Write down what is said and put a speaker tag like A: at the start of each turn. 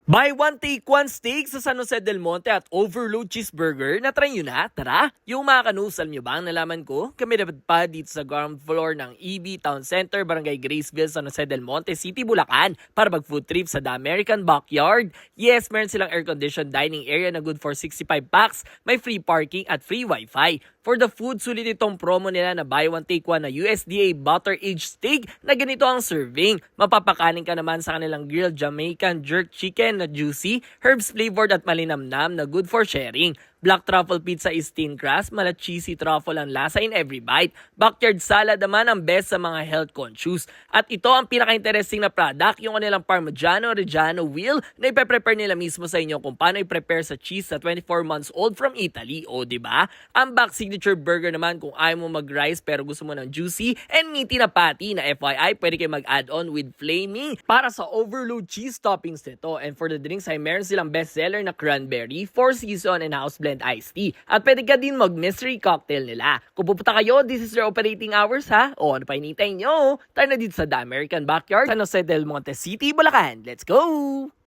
A: Buy one, take one steak sa San Jose del Monte at Overload Cheeseburger. Na-try nyo na? Tara! Yung mga kanusal nyo ba ang nalaman ko? Kami dapat pa dito sa ground floor ng EB Town Center, Barangay Graceville, San Jose del Monte City, Bulacan para mag-food trip sa The American Backyard. Yes, meron silang air-conditioned dining area na good for 65 packs, may free parking at free wifi. For the food, sulit itong promo nila na buy one, take one na USDA butter-aged steak na ganito ang serving. Mapapakanin ka naman sa kanilang grilled Jamaican jerk chicken na juicy, herbs flavored at malinamnam na good for sharing. Black truffle pizza is thin crust, mala cheesy truffle ang lasa in every bite. Backyard salad naman ang best sa mga health conscious. At ito ang pinaka-interesting na product, yung kanilang Parmigiano Reggiano wheel na ipe-prepare nila mismo sa inyo kung paano i-prepare sa cheese na 24 months old from Italy. O diba? Ang back signature burger naman kung ayaw mo mag-rice pero gusto mo ng juicy and meaty na patty na FYI, pwede kayo mag-add-on with flaming para sa overload cheese toppings nito. And for the drinks ay meron silang bestseller na cranberry, 4-season and house blend iced tea. At pwede ka din mag-mystery cocktail nila. Kung pupunta kayo, this is your operating hours ha? O ano pa hinihintay nyo? Tara na dito sa The American Backyard, San Jose del Monte City, Bulacan. Let's go!